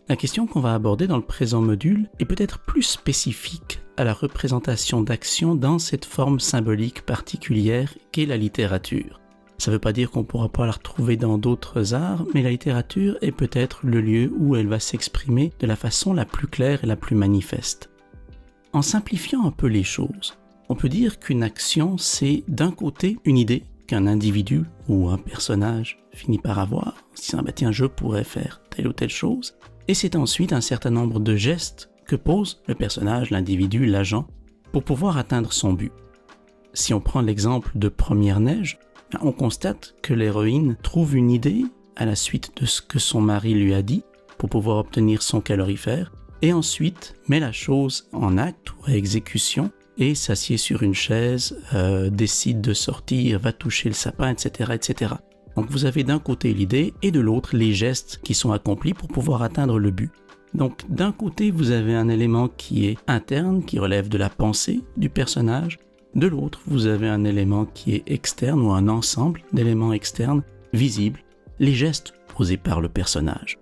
La question qu'on va aborder dans le présent module est peut-être plus spécifique à la représentation d'action dans cette forme symbolique particulière qu'est la littérature. Ça ne veut pas dire qu'on ne pourra pas la retrouver dans d'autres arts, mais la littérature est peut-être le lieu où elle va s'exprimer de la façon la plus claire et la plus manifeste. En simplifiant un peu les choses, on peut dire qu'une action, c'est d'un côté une idée qu'un individu ou un personnage finit par avoir, en se disant « tiens, je pourrais faire telle ou telle chose », et c'est ensuite un certain nombre de gestes que pose le personnage, l'individu, l'agent, pour pouvoir atteindre son but. Si on prend l'exemple de Première Neige, on constate que l'héroïne trouve une idée à la suite de ce que son mari lui a dit pour pouvoir obtenir son calorifère, et ensuite met la chose en acte ou à exécution et s'assied sur une chaise, décide de sortir, va toucher le sapin, etc., etc. Donc vous avez d'un côté l'idée et de l'autre les gestes qui sont accomplis pour pouvoir atteindre le but. Donc d'un côté vous avez un élément qui est interne, qui relève de la pensée du personnage. De l'autre vous avez un élément qui est externe ou un ensemble d'éléments externes visibles, les gestes posés par le personnage.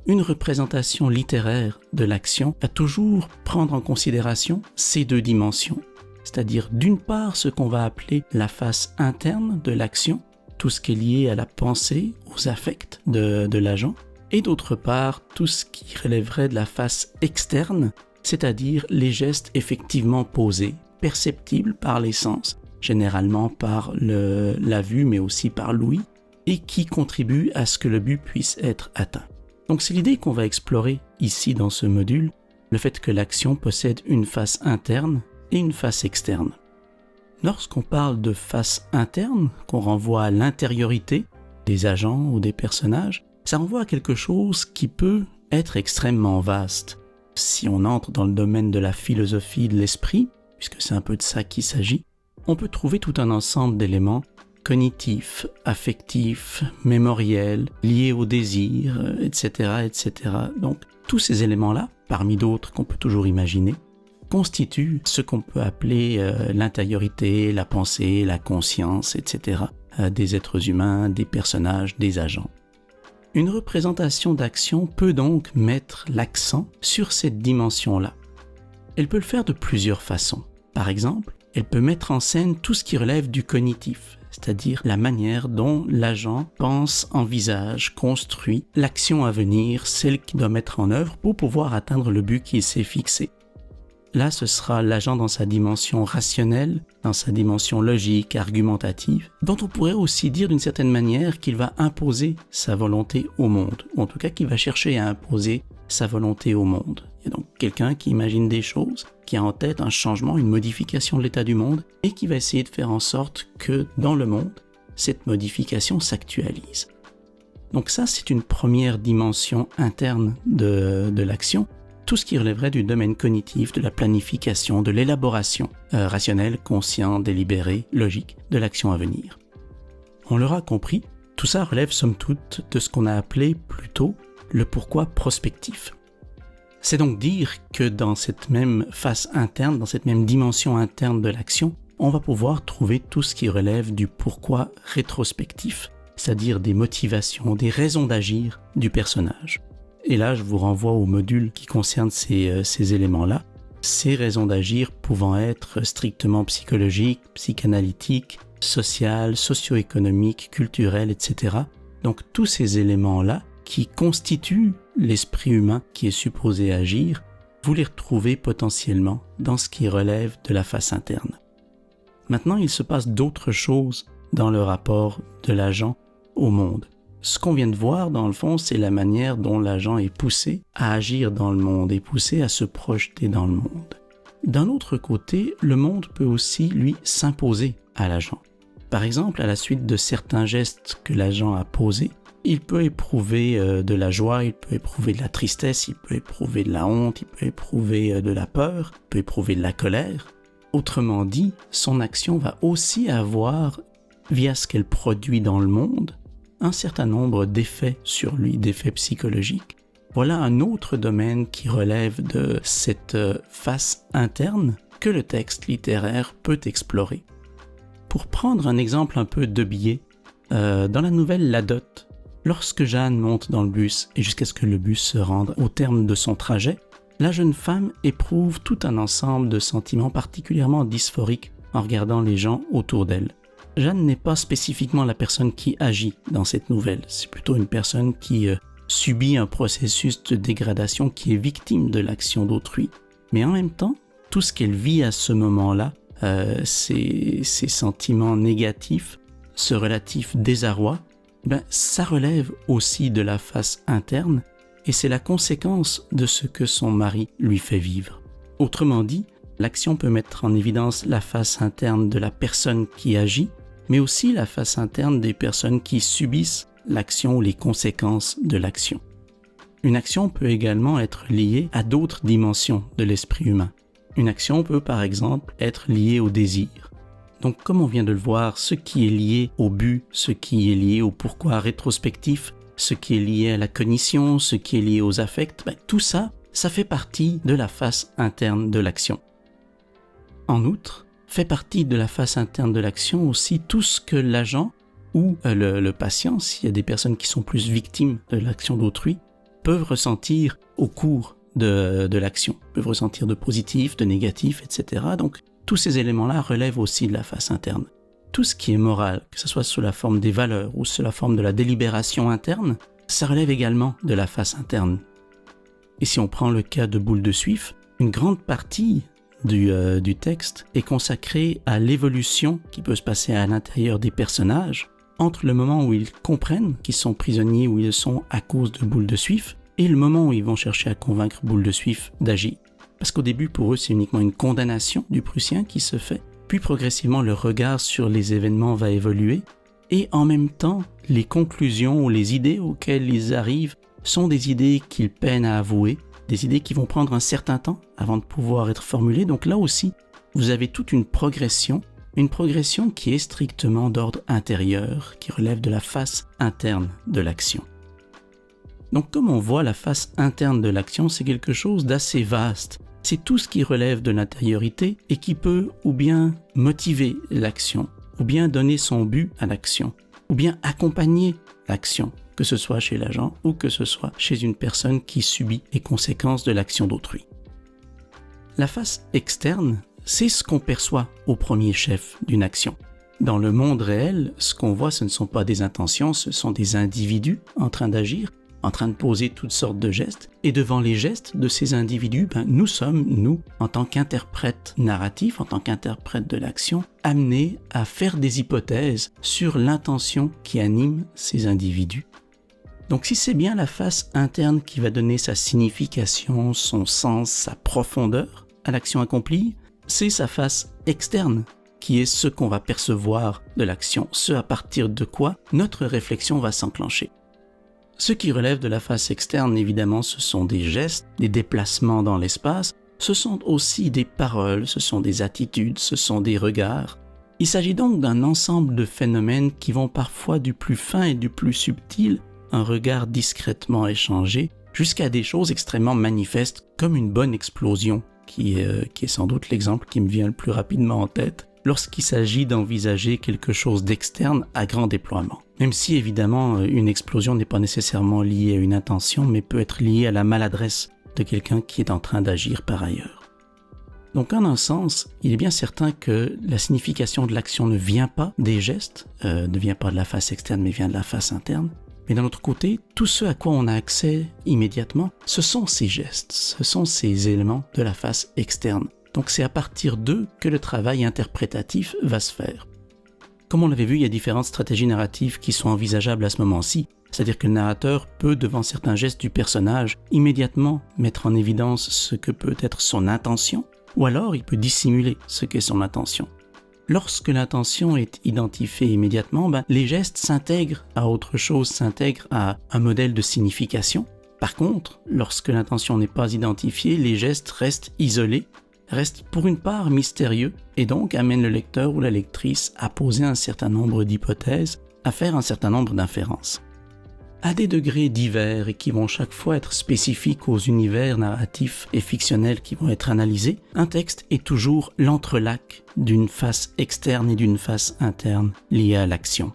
Une représentation littéraire de l'action va toujours prendre en considération ces deux dimensions, c'est-à-dire d'une part ce qu'on va appeler la face interne de l'action, tout ce qui est lié à la pensée, aux affects de l'agent, et d'autre part tout ce qui relèverait de la face externe, c'est-à-dire les gestes effectivement posés, perceptibles par les sens, généralement par la vue mais aussi par l'ouïe, et qui contribuent à ce que le but puisse être atteint. Donc c'est l'idée qu'on va explorer ici dans ce module, le fait que l'action possède une face interne et une face externe. Lorsqu'on parle de face interne, qu'on renvoie à l'intériorité des agents ou des personnages, ça renvoie à quelque chose qui peut être extrêmement vaste. Si on entre dans le domaine de la philosophie de l'esprit, puisque c'est un peu de ça qu'il s'agit, on peut trouver tout un ensemble d'éléments cognitifs, affectifs, mémoriels, liés au désir, etc., etc. Donc, tous ces éléments-là, parmi d'autres qu'on peut toujours imaginer, constituent ce qu'on peut appeler l'intériorité, la pensée, la conscience, etc., des êtres humains, des personnages, des agents. Une représentation d'action peut donc mettre l'accent sur cette dimension-là. Elle peut le faire de plusieurs façons. Par exemple, elle peut mettre en scène tout ce qui relève du cognitif, c'est-à-dire la manière dont l'agent pense, envisage, construit l'action à venir, celle qu'il doit mettre en œuvre pour pouvoir atteindre le but qu'il s'est fixé. Là, ce sera l'agent dans sa dimension rationnelle, dans sa dimension logique, argumentative, dont on pourrait aussi dire d'une certaine manière qu'il va imposer sa volonté au monde, ou en tout cas qu'il va chercher à imposer sa volonté au monde. Il y a donc quelqu'un qui imagine des choses, qui a en tête un changement, une modification de l'état du monde, et qui va essayer de faire en sorte que dans le monde, cette modification s'actualise. Donc ça, c'est une première dimension interne de l'action, tout ce qui relèverait du domaine cognitif, de la planification, de l'élaboration rationnelle, conscient, délibérée, logique de l'action à venir. On l'aura compris, tout ça relève somme toute de ce qu'on a appelé plutôt le pourquoi prospectif. C'est donc dire que dans cette même face interne, dans cette même dimension interne de l'action, on va pouvoir trouver tout ce qui relève du pourquoi rétrospectif, c'est-à-dire des motivations, des raisons d'agir du personnage. Et là, je vous renvoie au module qui concerne ces éléments-là, ces raisons d'agir pouvant être strictement psychologiques, psychanalytiques, sociales, socio-économiques, culturelles, etc. Donc tous ces éléments-là qui constituent l'esprit humain qui est supposé agir, vous les retrouvez potentiellement dans ce qui relève de la face interne. Maintenant, il se passe d'autres choses dans le rapport de l'agent au monde. Ce qu'on vient de voir, dans le fond, c'est la manière dont l'agent est poussé à agir dans le monde, est poussé à se projeter dans le monde. D'un autre côté, le monde peut aussi, lui, s'imposer à l'agent. Par exemple, à la suite de certains gestes que l'agent a posés, il peut éprouver de la joie, il peut éprouver de la tristesse, il peut éprouver de la honte, il peut éprouver de la peur, il peut éprouver de la colère. Autrement dit, son action va aussi avoir, via ce qu'elle produit dans le monde, un certain nombre d'effets sur lui, d'effets psychologiques. Voilà un autre domaine qui relève de cette face interne que le texte littéraire peut explorer. Pour prendre un exemple un peu de biais, dans la nouvelle La Dot Lorsque Jeanne monte dans le bus et jusqu'à ce que le bus se rende au terme de son trajet, la jeune femme éprouve tout un ensemble de sentiments particulièrement dysphoriques en regardant les gens autour d'elle. Jeanne n'est pas spécifiquement la personne qui agit dans cette nouvelle, c'est plutôt une personne qui subit un processus de dégradation, qui est victime de l'action d'autrui. Mais en même temps, tout ce qu'elle vit à ce moment-là, ces sentiments négatifs, ce relatif désarroi, ça relève aussi de la face interne et c'est la conséquence de ce que son mari lui fait vivre. Autrement dit, l'action peut mettre en évidence la face interne de la personne qui agit, mais aussi la face interne des personnes qui subissent l'action ou les conséquences de l'action. Une action peut également être liée à d'autres dimensions de l'esprit humain. Une action peut par exemple être liée au désir. Donc comme on vient de le voir, ce qui est lié au but, ce qui est lié au pourquoi rétrospectif, ce qui est lié à la cognition, ce qui est lié aux affects, tout ça, ça fait partie de la face interne de l'action. En outre, fait partie de la face interne de l'action aussi tout ce que l'agent ou le patient, s'il y a des personnes qui sont plus victimes de l'action d'autrui, peuvent ressentir au cours de l'action, peuvent ressentir de positif, de négatif, etc. Donc tous ces éléments-là relèvent aussi de la face interne. Tout ce qui est moral, que ce soit sous la forme des valeurs ou sous la forme de la délibération interne, ça relève également de la face interne. Et si on prend le cas de Boule de Suif, une grande partie du texte est consacrée à l'évolution qui peut se passer à l'intérieur des personnages entre le moment où ils comprennent qu'ils sont prisonniers, où ils sont à cause de Boule de Suif, et le moment où ils vont chercher à convaincre Boule de Suif d'agir. Parce qu'au début, pour eux, c'est uniquement une condamnation du Prussien qui se fait, puis progressivement, leur regard sur les événements va évoluer, et en même temps, les conclusions ou les idées auxquelles ils arrivent sont des idées qu'ils peinent à avouer, des idées qui vont prendre un certain temps avant de pouvoir être formulées. Donc là aussi, vous avez toute une progression qui est strictement d'ordre intérieur, qui relève de la face interne de l'action. Donc comme on voit, la face interne de l'action, c'est quelque chose d'assez vaste. C'est tout ce qui relève de l'intériorité et qui peut ou bien motiver l'action, ou bien donner son but à l'action, ou bien accompagner l'action, que ce soit chez l'agent ou que ce soit chez une personne qui subit les conséquences de l'action d'autrui. La face externe, c'est ce qu'on perçoit au premier chef d'une action. Dans le monde réel, ce qu'on voit, ce ne sont pas des intentions, ce sont des individus en train d'agir, en train de poser toutes sortes de gestes, et devant les gestes de ces individus, nous sommes, nous, en tant qu'interprètes narratifs, en tant qu'interprètes de l'action, amenés à faire des hypothèses sur l'intention qui anime ces individus. Donc si c'est bien la face interne qui va donner sa signification, son sens, sa profondeur à l'action accomplie, c'est sa face externe qui est ce qu'on va percevoir de l'action, ce à partir de quoi notre réflexion va s'enclencher. Ce qui relève de la face externe, évidemment, ce sont des gestes, des déplacements dans l'espace, ce sont aussi des paroles, ce sont des attitudes, ce sont des regards. Il s'agit donc d'un ensemble de phénomènes qui vont parfois du plus fin et du plus subtil, un regard discrètement échangé, jusqu'à des choses extrêmement manifestes, comme une bonne explosion, qui est sans doute l'exemple qui me vient le plus rapidement en tête, lorsqu'il s'agit d'envisager quelque chose d'externe à grand déploiement. Même si, évidemment, une explosion n'est pas nécessairement liée à une intention, mais peut être liée à la maladresse de quelqu'un qui est en train d'agir par ailleurs. Donc, en un sens, il est bien certain que la signification de l'action ne vient pas des gestes, ne vient pas de la face externe, mais vient de la face interne. Mais d'un autre côté, tout ce à quoi on a accès immédiatement, ce sont ces gestes, ce sont ces éléments de la face externe. Donc c'est à partir d'eux que le travail interprétatif va se faire. Comme on l'avait vu, il y a différentes stratégies narratives qui sont envisageables à ce moment-ci, c'est-à-dire que le narrateur peut, devant certains gestes du personnage, immédiatement mettre en évidence ce que peut être son intention, ou alors il peut dissimuler ce qu'est son intention. Lorsque l'intention est identifiée immédiatement, les gestes s'intègrent à autre chose, s'intègrent à un modèle de signification. Par contre, lorsque l'intention n'est pas identifiée, les gestes restent isolés, restent pour une part mystérieux et donc amènent le lecteur ou la lectrice à poser un certain nombre d'hypothèses, à faire un certain nombre d'inférences. À des degrés divers et qui vont chaque fois être spécifiques aux univers narratifs et fictionnels qui vont être analysés, un texte est toujours l'entrelac d'une face externe et d'une face interne liée à l'action.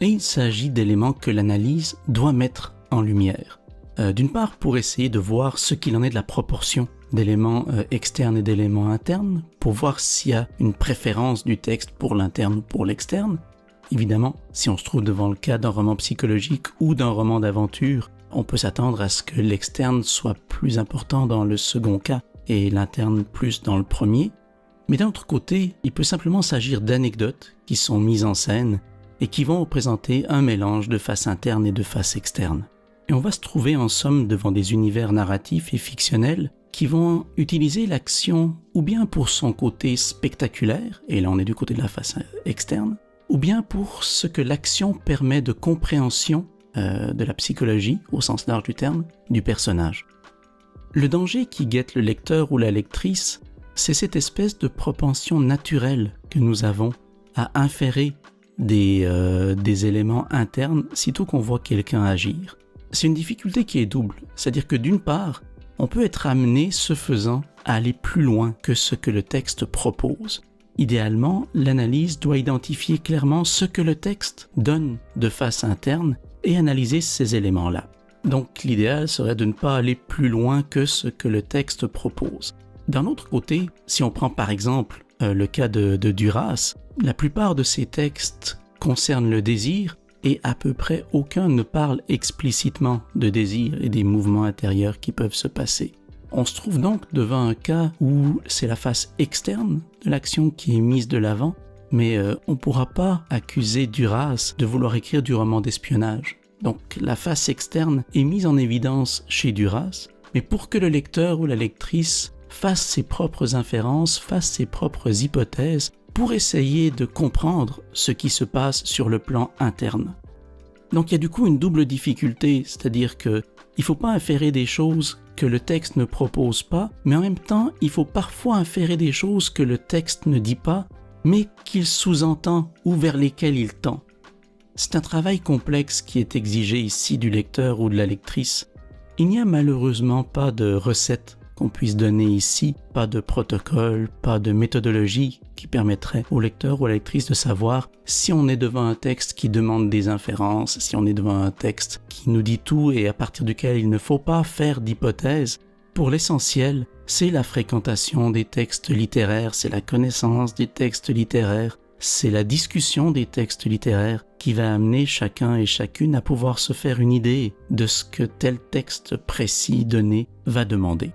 Et il s'agit d'éléments que l'analyse doit mettre en lumière. D'une part, pour essayer de voir ce qu'il en est de la proportion d'éléments externes et d'éléments internes, pour voir s'il y a une préférence du texte pour l'interne ou pour l'externe. Évidemment, si on se trouve devant le cas d'un roman psychologique ou d'un roman d'aventure, on peut s'attendre à ce que l'externe soit plus important dans le second cas et l'interne plus dans le premier. Mais d'un autre côté, il peut simplement s'agir d'anecdotes qui sont mises en scène et qui vont représenter un mélange de face interne et de face externe. Et on va se trouver en somme devant des univers narratifs et fictionnels qui vont utiliser l'action ou bien pour son côté spectaculaire, et là on est du côté de la face externe, ou bien pour ce que l'action permet de compréhension de la psychologie, au sens large du terme, du personnage. Le danger qui guette le lecteur ou la lectrice, c'est cette espèce de propension naturelle que nous avons à inférer des éléments internes sitôt qu'on voit quelqu'un agir. C'est une difficulté qui est double, c'est-à-dire que d'une part, on peut être amené, ce faisant, à aller plus loin que ce que le texte propose. Idéalement, l'analyse doit identifier clairement ce que le texte donne de face interne et analyser ces éléments-là. Donc l'idéal serait de ne pas aller plus loin que ce que le texte propose. D'un autre côté, si on prend par exemple le cas de Duras, la plupart de ses textes concernent le désir et à peu près aucun ne parle explicitement de désir et des mouvements intérieurs qui peuvent se passer. On se trouve donc devant un cas où c'est la face externe de l'action qui est mise de l'avant, mais on ne pourra pas accuser Duras de vouloir écrire du roman d'espionnage. Donc la face externe est mise en évidence chez Duras, mais pour que le lecteur ou la lectrice fasse ses propres inférences, fasse ses propres hypothèses, pour essayer de comprendre ce qui se passe sur le plan interne. Donc il y a du coup une double difficulté, c'est-à-dire qu'il ne faut pas inférer des choses que le texte ne propose pas, mais en même temps, il faut parfois inférer des choses que le texte ne dit pas, mais qu'il sous-entend ou vers lesquelles il tend. C'est un travail complexe qui est exigé ici du lecteur ou de la lectrice. Il n'y a malheureusement pas de recette qu'on puisse donner ici, pas de protocole, pas de méthodologie qui permettrait au lecteur ou à la lectrice de savoir si on est devant un texte qui demande des inférences, si on est devant un texte qui nous dit tout et à partir duquel il ne faut pas faire d'hypothèses. Pour l'essentiel, c'est la fréquentation des textes littéraires, c'est la connaissance des textes littéraires, c'est la discussion des textes littéraires qui va amener chacun et chacune à pouvoir se faire une idée de ce que tel texte précis donné va demander.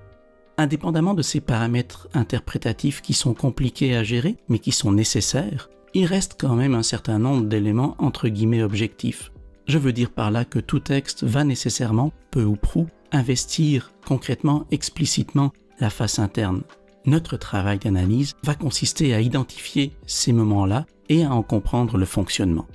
Indépendamment de ces paramètres interprétatifs qui sont compliqués à gérer, mais qui sont nécessaires, il reste quand même un certain nombre d'éléments entre guillemets objectifs. Je veux dire par là que tout texte va nécessairement, peu ou prou, investir concrètement, explicitement la face interne. Notre travail d'analyse va consister à identifier ces moments-là et à en comprendre le fonctionnement.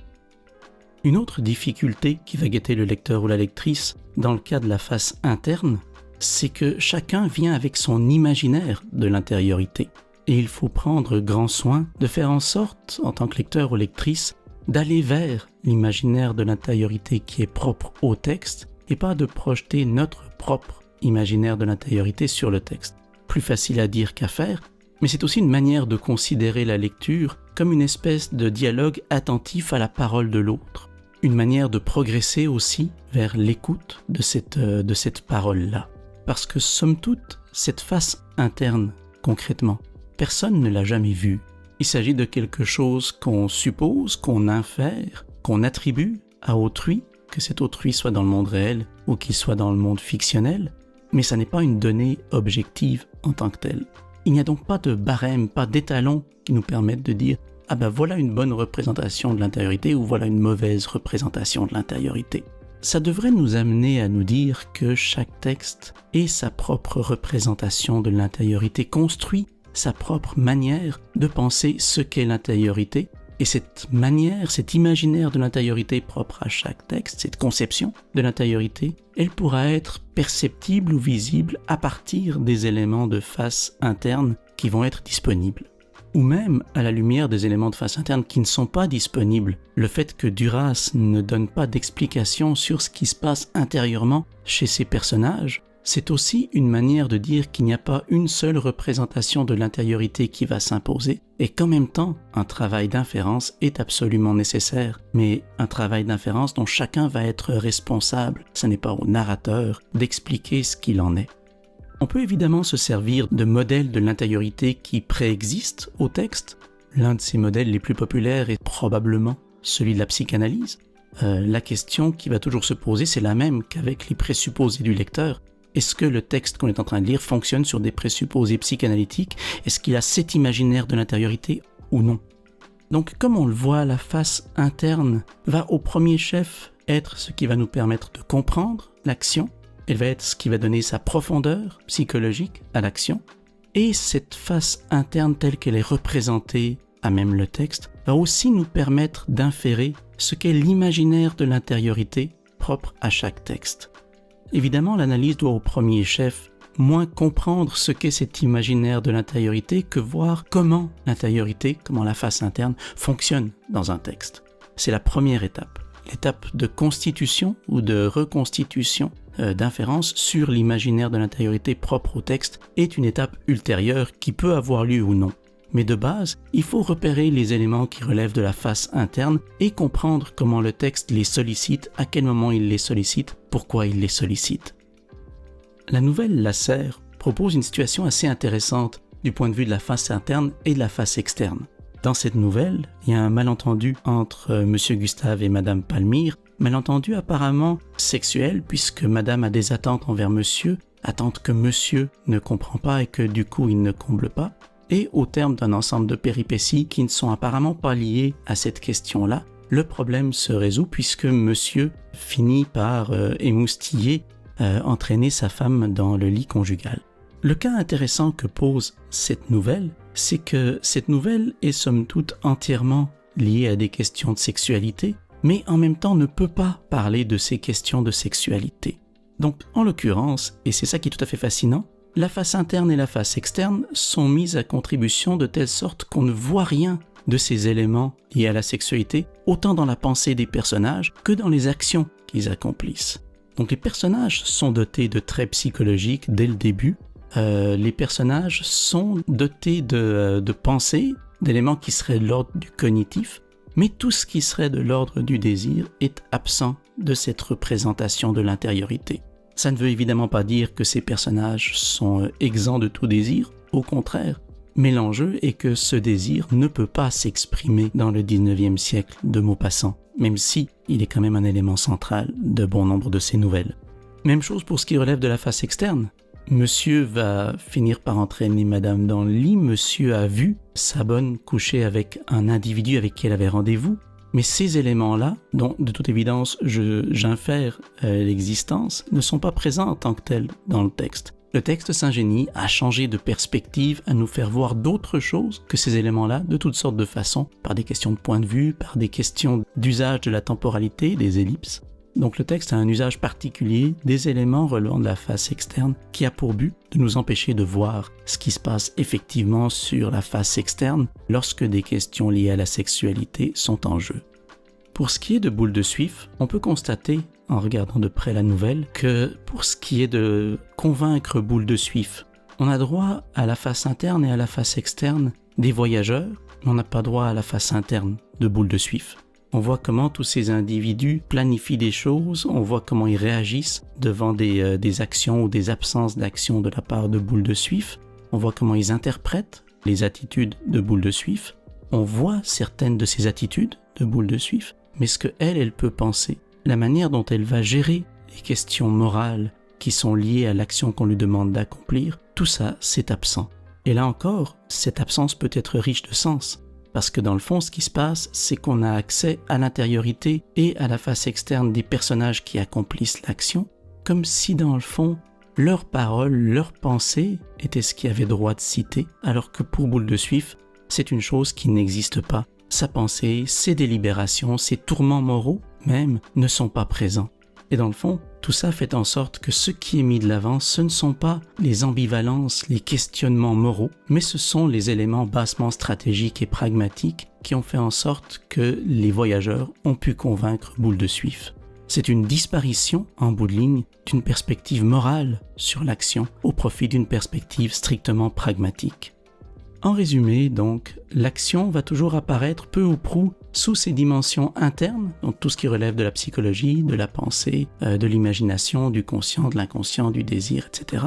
Une autre difficulté qui va guetter le lecteur ou la lectrice dans le cas de la face interne, c'est que chacun vient avec son imaginaire de l'intériorité. Et il faut prendre grand soin de faire en sorte, en tant que lecteur ou lectrice, d'aller vers l'imaginaire de l'intériorité qui est propre au texte et pas de projeter notre propre imaginaire de l'intériorité sur le texte. Plus facile à dire qu'à faire, mais c'est aussi une manière de considérer la lecture comme une espèce de dialogue attentif à la parole de l'autre. Une manière de progresser aussi vers l'écoute de cette parole-là. Parce que, somme toute, cette face interne, concrètement, personne ne l'a jamais vue. Il s'agit de quelque chose qu'on suppose, qu'on infère, qu'on attribue à autrui, que cet autrui soit dans le monde réel ou qu'il soit dans le monde fictionnel, mais ça n'est pas une donnée objective en tant que telle. Il n'y a donc pas de barème, pas d'étalon qui nous permettent de dire « Ah ben voilà une bonne représentation de l'intériorité » ou « Voilà une mauvaise représentation de l'intériorité ». Ça devrait nous amener à nous dire que chaque texte est sa propre représentation de l'intériorité, construit sa propre manière de penser ce qu'est l'intériorité, et cette manière, cet imaginaire de l'intériorité propre à chaque texte, cette conception de l'intériorité, elle pourra être perceptible ou visible à partir des éléments de face interne qui vont être disponibles. Ou même à la lumière des éléments de face interne qui ne sont pas disponibles. Le fait que Duras ne donne pas d'explication sur ce qui se passe intérieurement chez ses personnages c'est aussi une manière de dire qu'il n'y a pas une seule représentation de l'intériorité qui va s'imposer et qu'en même temps, un travail d'inférence est absolument nécessaire, mais un travail d'inférence dont chacun va être responsable. Ce n'est pas au narrateur d'expliquer ce qu'il en est. On peut évidemment se servir de modèles de l'intériorité qui préexistent au texte. L'un de ces modèles les plus populaires est probablement celui de la psychanalyse. La question qui va toujours se poser, c'est la même qu'avec les présupposés du lecteur. Est-ce que le texte qu'on est en train de lire fonctionne sur des présupposés psychanalytiques? Est-ce qu'il a cet imaginaire de l'intériorité ou non? Donc, comme on le voit, la face interne va au premier chef être ce qui va nous permettre de comprendre l'action. Elle va être ce qui va donner sa profondeur psychologique à l'action. Et cette face interne telle qu'elle est représentée à même le texte va aussi nous permettre d'inférer ce qu'est l'imaginaire de l'intériorité propre à chaque texte. Évidemment, l'analyse doit au premier chef moins comprendre ce qu'est cet imaginaire de l'intériorité que voir comment l'intériorité, comment la face interne fonctionne dans un texte. C'est la première étape. L'étape de constitution ou de reconstitution d'inférence sur l'imaginaire de l'intériorité propre au texte est une étape ultérieure qui peut avoir lieu ou non. Mais de base, il faut repérer les éléments qui relèvent de la face interne et comprendre comment le texte les sollicite, à quel moment il les sollicite, pourquoi il les sollicite. La nouvelle Lasserre propose une situation assez intéressante du point de vue de la face interne et de la face externe. Dans cette nouvelle, il y a un malentendu entre M. Gustave et Mme Palmyre, malentendu apparemment sexuel puisque Madame a des attentes envers Monsieur, attentes que Monsieur ne comprend pas et que du coup il ne comble pas. Et au terme d'un ensemble de péripéties qui ne sont apparemment pas liées à cette question-là, le problème se résout puisque Monsieur finit par émoustiller, entraîner sa femme dans le lit conjugal. Le cas intéressant que pose cette nouvelle, c'est que cette nouvelle est somme toute entièrement liée à des questions de sexualité, mais en même temps ne peut pas parler de ces questions de sexualité. Donc en l'occurrence, et c'est ça qui est tout à fait fascinant, la face interne et la face externe sont mises à contribution de telle sorte qu'on ne voit rien de ces éléments liés à la sexualité, autant dans la pensée des personnages que dans les actions qu'ils accomplissent. Donc les personnages sont dotés de traits psychologiques dès le début. Les personnages sont dotés de pensées, d'éléments qui seraient de l'ordre du cognitif, mais tout ce qui serait de l'ordre du désir est absent de cette représentation de l'intériorité. Ça ne veut évidemment pas dire que ces personnages sont exempts de tout désir, au contraire, mais l'enjeu est que ce désir ne peut pas s'exprimer dans le 19e siècle de Maupassant, même si il est quand même un élément central de bon nombre de ses nouvelles. Même chose pour ce qui relève de la face externe. Monsieur va finir par entraîner Madame dans le lit, Monsieur a vu sa bonne coucher avec un individu avec qui elle avait rendez-vous, mais ces éléments-là, dont de toute évidence j'infère l'existence, ne sont pas présents en tant que tels dans le texte. Le texte s'ingénie à changer de perspective, à nous faire voir d'autres choses que ces éléments-là, de toutes sortes de façons, par des questions de point de vue, par des questions d'usage de la temporalité, des ellipses. Donc le texte a un usage particulier des éléments relevant de la face externe qui a pour but de nous empêcher de voir ce qui se passe effectivement sur la face externe lorsque des questions liées à la sexualité sont en jeu. Pour ce qui est de Boule de Suif, on peut constater, en regardant de près la nouvelle, que pour ce qui est de convaincre Boule de Suif, on a droit à la face interne et à la face externe des voyageurs, mais on n'a pas droit à la face interne de Boule de Suif. On voit comment tous ces individus planifient des choses, on voit comment ils réagissent devant des actions ou des absences d'action de la part de Boule de Suif, on voit comment ils interprètent les attitudes de Boule de Suif, on voit certaines de ces attitudes de Boule de Suif, mais ce qu'elle peut penser, la manière dont elle va gérer les questions morales qui sont liées à l'action qu'on lui demande d'accomplir, tout ça, c'est absent. Et là encore, cette absence peut être riche de sens. Parce que dans le fond, ce qui se passe, c'est qu'on a accès à l'intériorité et à la face externe des personnages qui accomplissent l'action, comme si dans le fond, leurs paroles, leurs pensées étaient ce qui avait droit de citer, alors que pour Boule de Suif, c'est une chose qui n'existe pas. Sa pensée, ses délibérations, ses tourments moraux même, ne sont pas présents. Et dans le fond, tout ça fait en sorte que ce qui est mis de l'avant, ce ne sont pas les ambivalences, les questionnements moraux, mais ce sont les éléments bassement stratégiques et pragmatiques qui ont fait en sorte que les voyageurs ont pu convaincre Boule de Suif. c'est une disparition, en bout de ligne, d'une perspective morale sur l'action au profit d'une perspective strictement pragmatique. En résumé, donc, l'action va toujours apparaître peu ou prou sous ses dimensions internes, donc tout ce qui relève de la psychologie, de la pensée, de l'imagination, du conscient, de l'inconscient, du désir, etc.,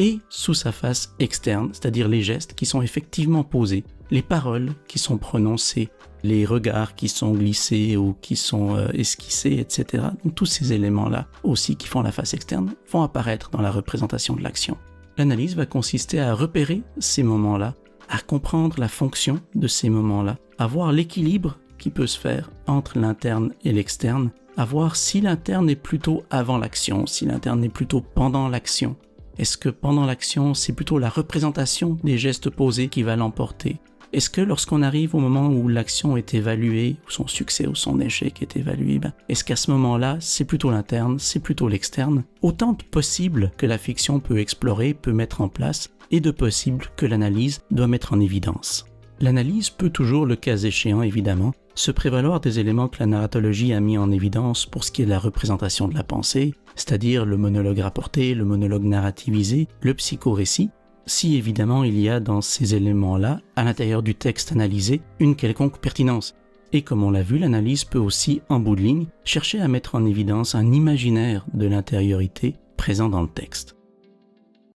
et sous sa face externe, c'est-à-dire les gestes qui sont effectivement posés, les paroles qui sont prononcées, les regards qui sont glissés ou qui sont esquissés, etc. Donc, tous ces éléments-là aussi qui font la face externe vont apparaître dans la représentation de l'action. L'analyse va consister à repérer ces moments-là, à comprendre la fonction de ces moments-là, à voir l'équilibre qui peut se faire entre l'interne et l'externe, à voir si l'interne est plutôt avant l'action, si l'interne est plutôt pendant l'action. Est-ce que pendant l'action, c'est plutôt la représentation des gestes posés qui va l'emporter? Est-ce que lorsqu'on arrive au moment où l'action est évaluée, ou son succès ou son échec est évalué, est-ce qu'à ce moment-là, c'est plutôt l'interne, c'est plutôt l'externe? Autant de possibles que la fiction peut explorer, peut mettre en place, et de possibles que l'analyse doit mettre en évidence. L'analyse peut toujours, le cas échéant évidemment, se prévaloir des éléments que la narratologie a mis en évidence pour ce qui est de la représentation de la pensée, c'est-à-dire le monologue rapporté, le monologue narrativisé, le psychorécit, si évidemment il y a dans ces éléments-là, à l'intérieur du texte analysé, une quelconque pertinence. Et comme on l'a vu, l'analyse peut aussi, en bout de ligne, chercher à mettre en évidence un imaginaire de l'intériorité présent dans le texte.